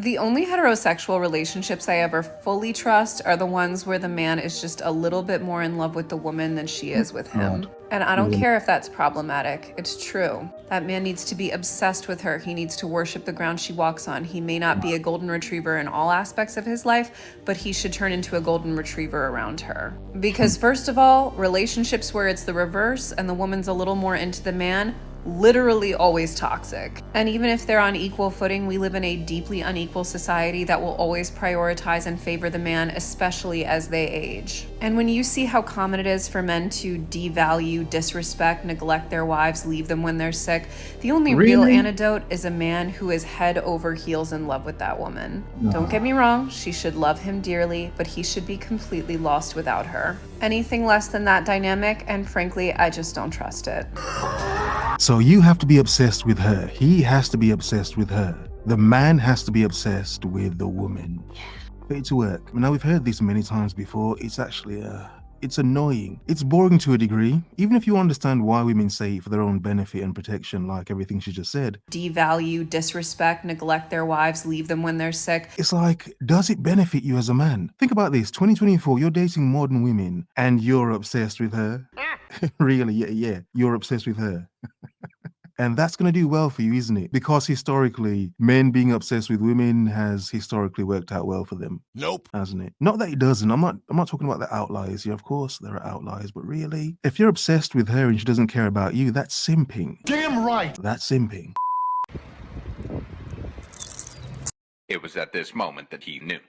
The only heterosexual relationships I ever fully trust are the ones where the man is just a little bit more in love with the woman than she is with him. And I don't care if that's problematic. It's true. That man needs to be obsessed with her. He needs to worship the ground she walks on. He may not be a golden retriever in all aspects of his life, but he should turn into a golden retriever around her. Because first of all, relationships where it's the reverse and the woman's a little more into the man, literally always toxic. And even if they're on equal footing, we live in a deeply unequal society that will always prioritize and favor the man, especially as they age. And when you see how common it is for men to devalue, disrespect, neglect their wives, leave them when they're sick, the only real antidote is a man who is head over heels in love with that woman. Don't get me wrong, she should love him dearly, but he should be completely lost without her. Anything less than that dynamic, and frankly, I just don't trust it. So you have to be obsessed with her. He has to be obsessed with her. The man has to be obsessed with the woman. For it to work. Now, we've heard this many times before. It's actually, it's annoying. It's boring to a degree. Even if you understand why women say it for their own benefit and protection, like everything she just said. Devalue, disrespect, neglect their wives, leave them when they're sick. It's like, does it benefit you as a man? Think about this, 2024, you're dating modern women and you're obsessed with her. Really, yeah, you're obsessed with her. And that's going to do well for you, isn't it? Because historically, men being obsessed with women has historically worked out well for them. Nope. Hasn't it? Not that it doesn't. I'm not talking about the outliers here. Of course, there are outliers, but really, if you're obsessed with her and she doesn't care about you, that's simping. Damn right. That's simping. It was at this moment that he knew.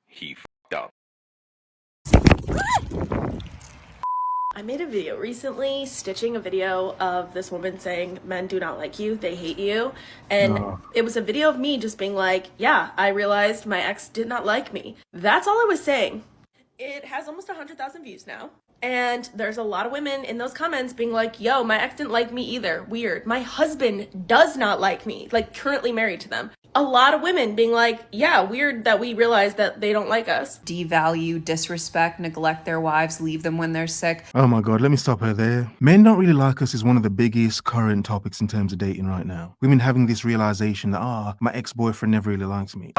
He f***ed up. I made a video recently stitching a video of this woman saying men do not like you, they hate you. And it was a video of me just being like, yeah, I realized my ex did not like me. That's all I was saying. It has almost 100,000 views now. And there's a lot of women in those comments being like, yo, my ex didn't like me either. Weird. My husband does not like me, like currently married to them. A lot of women being like, yeah, weird that we realize that they don't like us. Devalue, disrespect, neglect their wives, leave them when they're sick. Oh my God, let me stop her there. Men don't really like us is one of the biggest current topics in terms of dating right now. Women having this realization that, my ex-boyfriend never really likes me.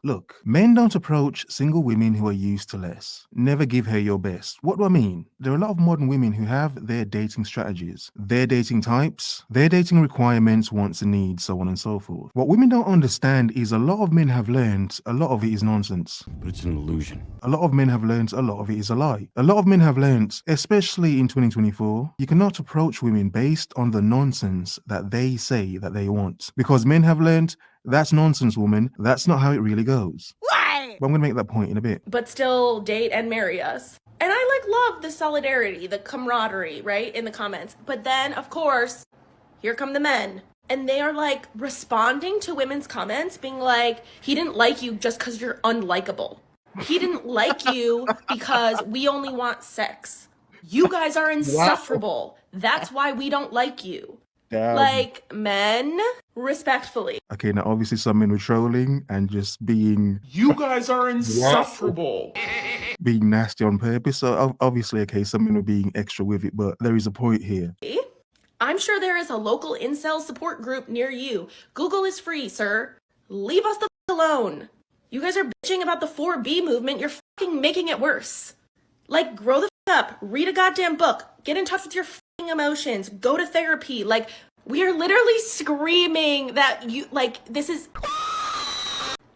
Look, men don't approach single women who are used to less. Never give her your best. What do I mean? There are a lot of modern women who have their dating strategies, their dating types, their dating requirements, wants and needs, so on and so forth. What women don't understand is a lot of men have learned a lot of it is nonsense. But it's an illusion. A lot of men have learned a lot of it is a lie. A lot of men have learned, especially in 2024, you cannot approach women based on the nonsense that they say that they want. Because men have learned, that's nonsense, woman. That's not how it really goes. Why? But I'm going to make that point in a bit. But still date and marry us. And I love the solidarity, the camaraderie, right, in the comments. But then, of course, here come the men. And they are like responding to women's comments being like, he didn't like you just because you're unlikable. He didn't like you because we only want sex. You guys are insufferable. That's why we don't like you. Damn. Like, men, respectfully. Okay, now obviously some men were trolling and just being... You guys are insufferable. Being nasty on purpose. So obviously, okay, some men were being extra with it, but there is a point here. I'm sure there is a local incel support group near you. Google is free, sir. Leave us the f alone. You guys are bitching about the 4B movement. You're fucking making it worse. Like, grow the f up. Read a goddamn book. Get in touch with your emotions, go to therapy. Like, we are literally screaming that you, like, this is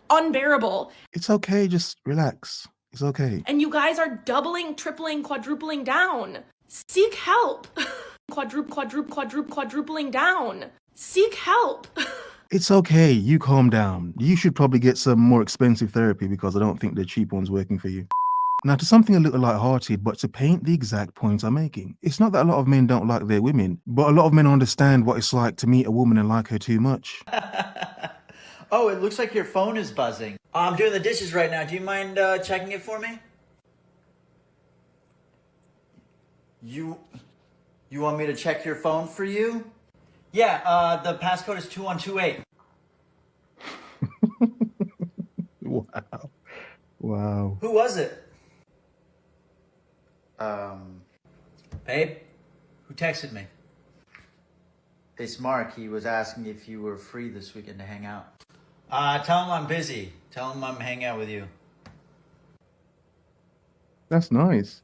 unbearable. It's okay, just relax. It's okay. And you guys are doubling, tripling, quadrupling down. Seek help. Quadrupling down. Seek help. It's okay, you calm down. You should probably get some more expensive therapy because I don't think the cheap one's working for you. Now, to something a little light-hearted, but to paint the exact point I'm making. It's not that a lot of men don't like their women, but a lot of men understand what it's like to meet a woman and like her too much. Oh, it looks like your phone is buzzing. I'm doing the dishes right now. Do you mind checking it for me? You want me to check your phone for you? Yeah, the passcode is 2128. Wow. Wow. Who was it? Babe, who texted me? It's Mark. He was asking if you were free this weekend to hang out. Tell him I'm busy. Tell him I'm hanging out with you. That's nice.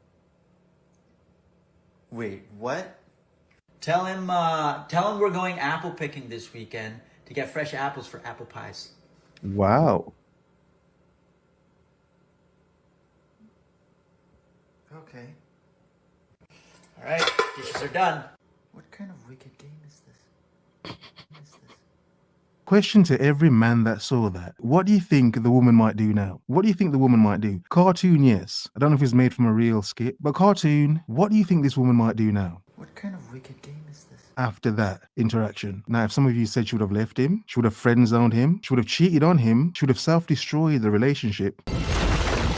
Wait, what? Tell him we're going apple picking this weekend to get fresh apples for apple pies. Wow. Okay. All right, dishes are done. What kind of wicked game is this? What is this? Question to every man that saw that. What do you think the woman might do now? What do you think the woman might do? Cartoon, yes. I don't know if it's made from a real skit, but cartoon, what do you think this woman might do now? What kind of wicked game is this? After that interaction. Now, if some of you said she would have left him, she would have friend-zoned him, she would have cheated on him, she would have self-destroyed the relationship.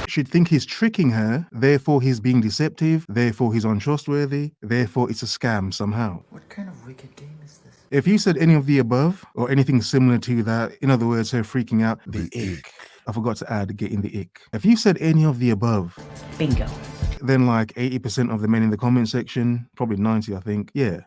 She'd think he's tricking her, therefore he's being deceptive, therefore he's untrustworthy, therefore it's a scam somehow. What kind of wicked game is this? If you said any of the above, or anything similar to that, in other words, her freaking out, the ick. I forgot to add getting the ick. If you said any of the above, bingo, then like 80% of the men in the comment section, probably 90, I think. Yeah.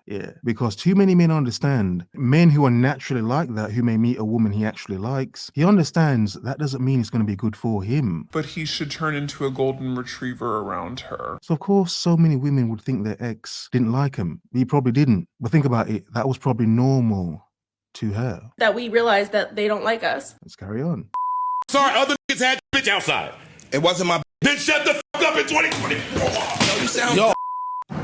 Because too many men understand. Men who are naturally like that, who may meet a woman he actually likes, he understands that doesn't mean it's going to be good for him. But he should turn into a golden retriever around her. So of course, so many women would think their ex didn't like him. He probably didn't. But think about it, that was probably normal to her. That we realize that they don't like us. Let's carry on. Sorry, other niggas had bitch outside. It wasn't my then shut the fuck up in 2024. You sound yo.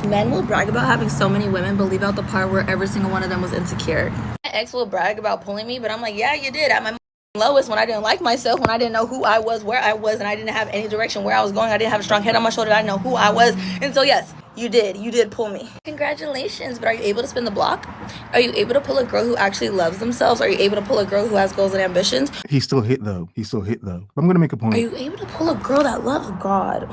Men will brag about having so many women, but leave out the part where every single one of them was insecure. My ex will brag about pulling me, but I'm like, yeah, you did. At my lowest, when I didn't like myself, when I didn't know who I was, where I was, and I didn't have any direction where I was going. I didn't have a strong head on my shoulder. I didn't know who I was. And so, yes, you did pull me. Congratulations, but are you able to spin the block? Are you able to pull a girl who actually loves themselves? Are you able to pull a girl who has goals and ambitions? He still hit though. But I'm going to make a point. Are you able to pull a girl that loves God?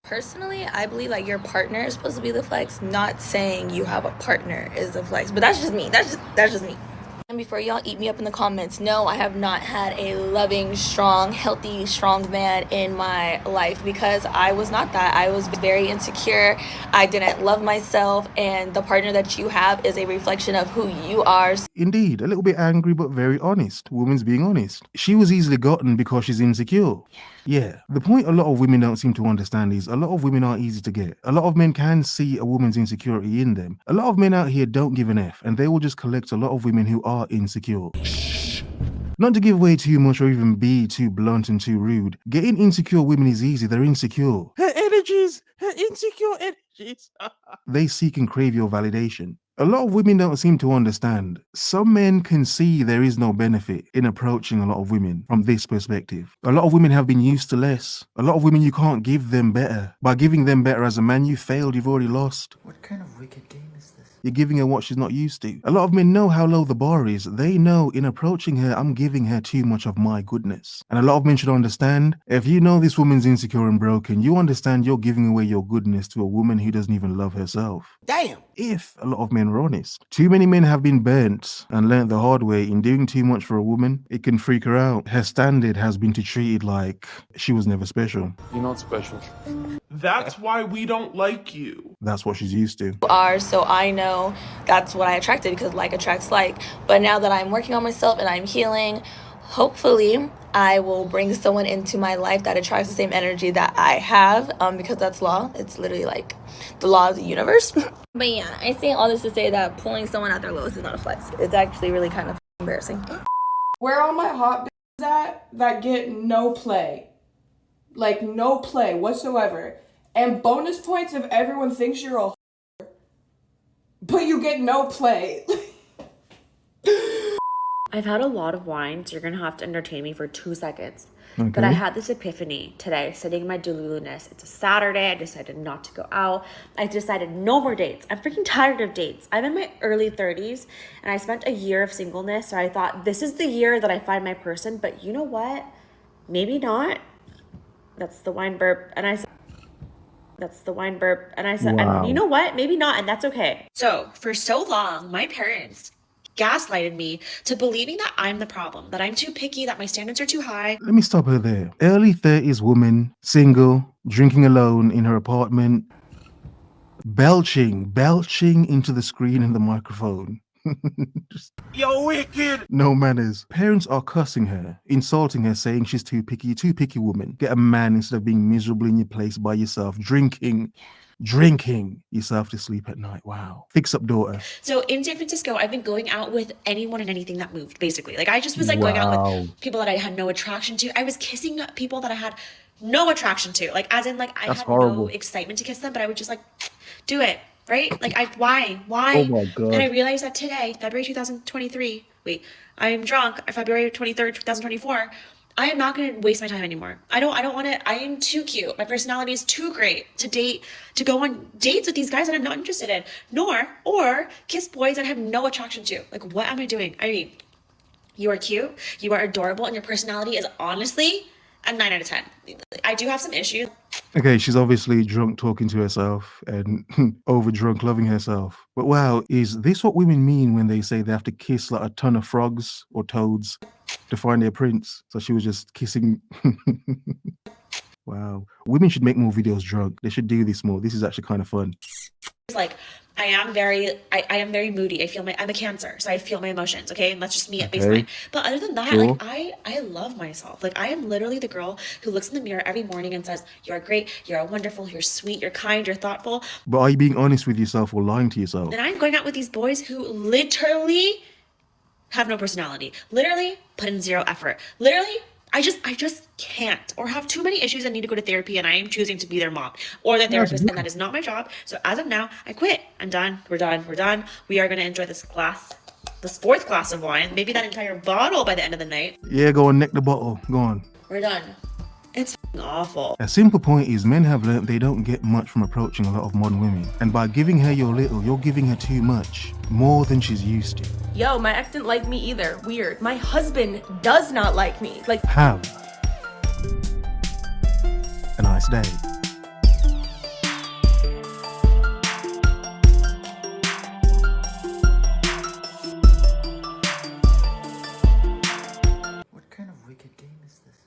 Personally, I believe like your partner is supposed to be the flex, not saying you have a partner is the flex. But that's just me. That's just me. And before y'all eat me up in the comments, no, I have not had a loving, strong, healthy, strong man in my life because I was not that. I was very insecure. I didn't love myself, and the partner that you have is a reflection of who you are. Indeed, a little bit angry, but very honest. Woman's being honest. She was easily gotten because she's insecure. Yeah. The point a lot of women don't seem to understand is a lot of women are easy to get. A lot of men can see a woman's insecurity in them. A lot of men out here don't give an F, and they will just collect a lot of women who are insecure. Shh. Not to give away too much or even be too blunt and too rude. Getting insecure women is easy. They're insecure. Her insecure energies. They seek and crave your validation. A lot of women don't seem to understand. Some men can see there is no benefit in approaching a lot of women from this perspective. A lot of women have been used to less. A lot of women, you can't give them better. By giving them better as a man, you failed, you've already lost. What kind of wicked game is this? You're giving her what she's not used to. A lot of men know how low the bar is. They know in approaching her, I'm giving her too much of my goodness. And a lot of men should understand, if you know this woman's insecure and broken, you understand you're giving away your goodness to a woman who doesn't even love herself. Damn. If a lot of men were honest. Too many men have been burnt and learnt the hard way in doing too much for a woman. It can freak her out. Her standard has been to treat it like she was never special. You're not special. That's why we don't like you. That's what she's used to. So I know that's what I attracted because like attracts like. But now that I'm working on myself and I'm healing, hopefully I will bring someone into my life that attracts the same energy that I have because that's law. It's literally like the law of the universe. But yeah, I say all this to say that pulling someone at their lowest is not a flex. It's actually really kind of embarrassing. Where are my hot bitches at that get no play? Like no play whatsoever. And bonus points if everyone thinks you're a but you get no play. I've had a lot of wine, so you're gonna have to entertain me for 2 seconds. Okay. But I had this epiphany today, sitting in my Delulu-ness. It's a Saturday. I decided not to go out. I decided no more dates. I'm freaking tired of dates. I'm in my early 30s, and I spent a year of singleness, so I thought this is the year that I find my person. But you know what? Maybe not. That's the wine burp. And I said, Wow. And you know what? Maybe not, and that's okay. So for so long, my parents gaslighted me to believing that I'm the problem, that I'm too picky, that my standards are too high. Let me stop her there. Early 30s woman, single, drinking alone in her apartment, belching into the screen and the microphone. Just Yo, wicked. no manners. Parents are cussing her, insulting her, saying she's too picky woman. Get a man instead of being miserable in your place by yourself, drinking yourself to sleep at night. Wow. Fix up, daughter. So in San Francisco, I've been going out with anyone and anything that moved, basically. Like, I just was like going out with people that I had no attraction to. I was kissing people that I had no attraction to. Like, as in, like, I That's had horrible. no excitement to kiss them, but I would just like do it, right? Like, why? Oh my God. And I realized that today, February 2023, I am drunk, February 23rd, 2024. I am not going to waste my time anymore. I don't want to. I am too cute. My personality is too great to date, to go on dates with these guys that I'm not interested in, or kiss boys that I have no attraction to. Like, what am I doing? I mean, you are cute, you are adorable, and your personality is honestly a 9 out of 10. I do have some issues. Okay, she's obviously drunk talking to herself and over drunk loving herself. But wow, is this what women mean when they say they have to kiss like a ton of frogs or toads to find their prince? So she was just kissing. Wow. Women should make more videos drunk. They should do this more. This is actually kind of fun. Like, I am very moody. I'm a Cancer, so I feel my emotions. Okay, and that's just me at baseline. But other than that, Sure. like, I love myself. Like, I am literally the girl who looks in the mirror every morning and says, "You're great. You're wonderful. You're sweet. You're kind. You're thoughtful." But are you being honest with yourself or lying to yourself? And I'm going out with these boys who literally have no personality. Literally put in zero effort. Literally, I just can't, or have too many issues and need to go to therapy, and I am choosing to be their mom or their therapist, and that is not my job. So as of now, I quit. I'm done. We're done. We are going to enjoy this fourth glass of wine, maybe that entire bottle by the end of the night. Yeah, go on, neck the bottle. Go on. We're done. It's awful. A simple point is men have learned they don't get much from approaching a lot of modern women. And by giving her your little, you're giving her too much. More than she's used to. Yo, my ex didn't like me either. Weird. My husband does not like me. Like, Have a nice day.